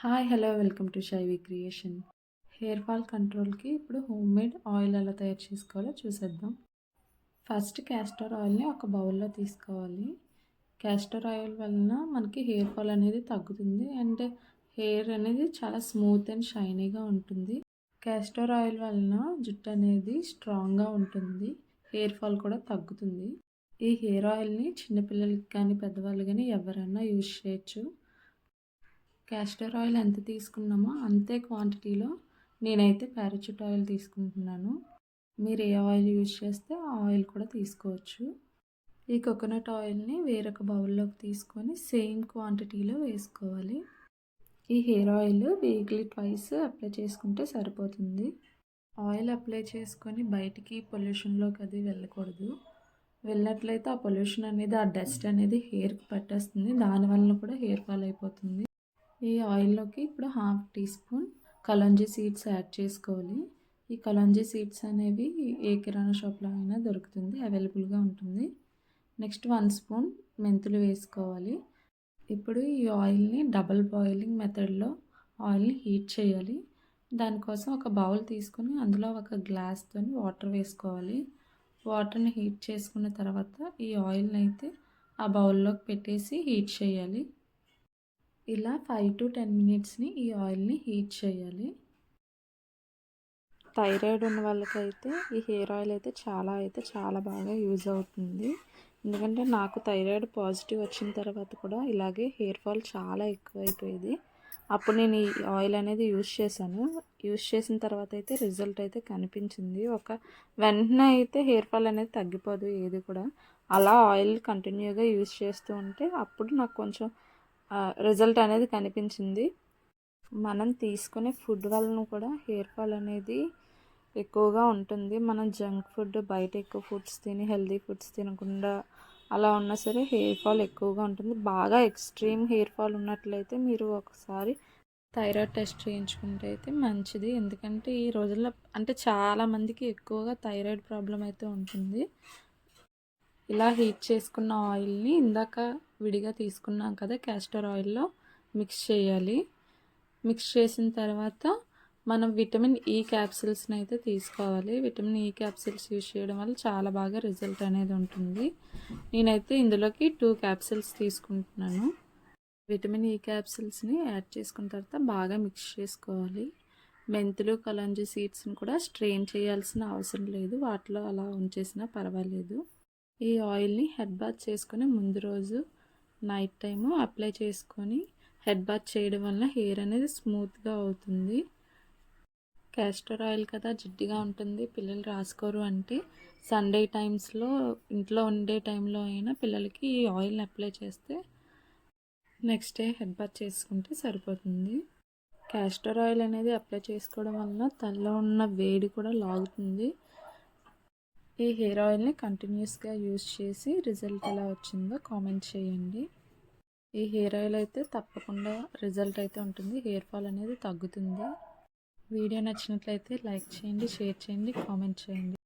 Hi hello welcome to Shaivi creation. Hair fall కంట్రోల్కి ఇప్పుడు home made oil ఎలా తయారు చేసుకోవాలో చూసేద్దాం. ఫస్ట్ క్యాస్టర్ ఆయిల్ని ఒక బౌల్లో తీసుకోవాలి. క్యాస్టర్ ఆయిల్ వలన మనకి హెయిర్ ఫాల్ అనేది తగ్గుతుంది అండ్ హెయిర్ అనేది చాలా స్మూత్ అండ్ షైనీగా ఉంటుంది. క్యాస్టర్ ఆయిల్ వలన జుట్టు అనేది స్ట్రాంగ్గా ఉంటుంది, హెయిర్ ఫాల్ కూడా తగ్గుతుంది. ఈ హెయిర్ ఆయిల్ని చిన్నపిల్లలకి కానీ పెద్దవాళ్ళు కానీ ఎవరైనా యూజ్ చేయొచ్చు. క్యాస్టర్ ఆయిల్ ఎంత తీసుకున్నామో అంతే క్వాంటిటీలో నేనైతే పారాచూట్ ఆయిల్ తీసుకుంటున్నాను. మీరు ఏ ఆయిల్ యూజ్ చేస్తే ఆ ఆయిల్ కూడా తీసుకోవచ్చు. ఈ కోకోనట్ ఆయిల్ని వేరొక బౌల్లోకి తీసుకొని సేమ్ క్వాంటిటీలో వేసుకోవాలి. ఈ hair oil weekly twice apply చేసుకుంటే సరిపోతుంది. ఆయిల్ అప్లై చేసుకొని బయటికి పొల్యూషన్లోకి అది వెళ్ళకూడదు. వెళ్ళినట్లయితే ఆ పొల్యూషన్ అనేది, ఆ డస్ట్ అనేది హెయిర్కి పట్టేస్తుంది. దానివల్ల కూడా హెయిర్ ఫాల్ అయిపోతుంది. ఈ ఆయిల్లోకి ఇప్పుడు 1/2 tea spoon kalonji seeds add చేసుకోవాలి. ఈ కలంజీ సీడ్స్ అనేవి ఏ కిరాణా షాప్లో అయినా దొరుకుతుంది, అవైలబుల్గా ఉంటుంది. నెక్స్ట్ 1 స్పూన్ మెంతులు వేసుకోవాలి. ఇప్పుడు ఈ ఆయిల్ని డబుల్ బాయిలింగ్ మెథడ్లో ఆయిల్ని హీట్ చేయాలి. దానికోసం ఒక బౌల్ తీసుకొని అందులో ఒక గ్లాస్తో వాటర్ వేసుకోవాలి. వాటర్ని హీట్ చేసుకున్న తర్వాత ఈ ఆయిల్ని అయితే ఆ బౌల్లోకి పెట్టేసి హీట్ చేయాలి. ఇలా 5 to 10 మినిట్స్ని ఈ ఆయిల్ని హీట్ చేయాలి. థైరాయిడ్ ఉన్న వాళ్ళకైతే ఈ హెయిర్ ఆయిల్ అయితే చాలా బాగా యూజ్ అవుతుంది. ఎందుకంటే నాకు థైరాయిడ్ పాజిటివ్ వచ్చిన తర్వాత కూడా ఇలాగే హెయిర్ ఫాల్ చాలా ఎక్కువైపోయేది. అప్పుడు నేను ఈ ఆయిల్ అనేది యూజ్ చేశాను. యూజ్ చేసిన తర్వాత అయితే రిజల్ట్ అయితే కనిపించింది. వెంటనే అయితే హెయిర్ ఫాల్ అనేది తగ్గిపోదు ఏది కూడా. అలా ఆయిల్ కంటిన్యూగా యూజ్ చేస్తూ ఉంటే అప్పుడు నాకు కొంచెం రిజల్ట్ అనేది కనిపించింది. మనం తీసుకునే ఫుడ్ వలన కూడా హెయిర్ ఫాల్ అనేది ఎక్కువగా ఉంటుంది. మనం జంక్ ఫుడ్, బయట ఎక్కువ ఫుడ్స్ తిని హెల్దీ ఫుడ్స్ తినకుండా అలా ఉన్నా సరే హెయిర్ ఫాల్ ఎక్కువగా ఉంటుంది. బాగా ఎక్స్ట్రీమ్ హెయిర్ ఫాల్ ఉన్నట్లయితే మీరు ఒకసారి థైరాయిడ్ టెస్ట్ చేయించుకుంటే అయితే మంచిది. ఎందుకంటే ఈ రోజుల్లో అంటే చాలామందికి ఎక్కువగా థైరాయిడ్ ప్రాబ్లం అయితే ఉంటుంది. ఇలా హీట్ చేసుకున్న ఆయిల్ని ఇందాక విడిగా తీసుకున్నాం కదా క్యాస్టర్ ఆయిల్లో మిక్స్ చేయాలి. మిక్స్ చేసిన తర్వాత మనం విటమిన్ ఈ క్యాప్సిల్స్ని అయితే తీసుకోవాలి. విటమిన్ ఈ క్యాప్సిల్స్ యూజ్ చేయడం వల్ల చాలా బాగా రిజల్ట్ అనేది ఉంటుంది. నేనైతే ఇందులోకి 2 క్యాప్సిల్స్ తీసుకుంటున్నాను. విటమిన్ ఈ క్యాప్సిల్స్ని యాడ్ చేసుకున్న తర్వాత బాగా మిక్స్ చేసుకోవాలి. మెంతులు, కలంజీ సీడ్స్ని కూడా స్ట్రెయిన్ చేయాల్సిన అవసరం లేదు, వాటిలో అలా ఉంచేసినా పర్వాలేదు. ఈ ఆయిల్ని హెడ్ బాత్ చేసుకొని ముందు రోజు నైట్ టైము అప్లై చేసుకొని హెడ్ బాత్ చేయడం వల్ల హెయిర్ అనేది స్మూత్గా అవుతుంది. క్యాస్టర్ ఆయిల్ కదా జిడ్డుగా ఉంటుంది, పిల్లలు రాసుకోరు అంటే సండే టైమ్స్లో ఇంట్లో ఉండే టైంలో అయినా పిల్లలకి ఈ ఆయిల్ని అప్లై చేస్తే నెక్స్ట్ డే హెడ్ బాత్ చేసుకుంటే సరిపోతుంది. క్యాస్టర్ ఆయిల్ అనేది అప్లై చేసుకోవడం వల్ల తలలో ఉన్న వేడి కూడా లాగుతుంది. ఈ హెయిర్ ఆయిల్ని కంటిన్యూస్గా యూజ్ చేసి రిజల్ట్ ఎలా వచ్చిందో కామెంట్ చేయండి. ఈ హెయిర్ ఆయిల్ అయితే తప్పకుండా రిజల్ట్ అయితే ఉంటుంది, హెయిర్ ఫాల్ అనేది తగ్గుతుంది. వీడియో నచ్చినట్లయితే లైక్ చేయండి, షేర్ చేయండి, కామెంట్ చేయండి.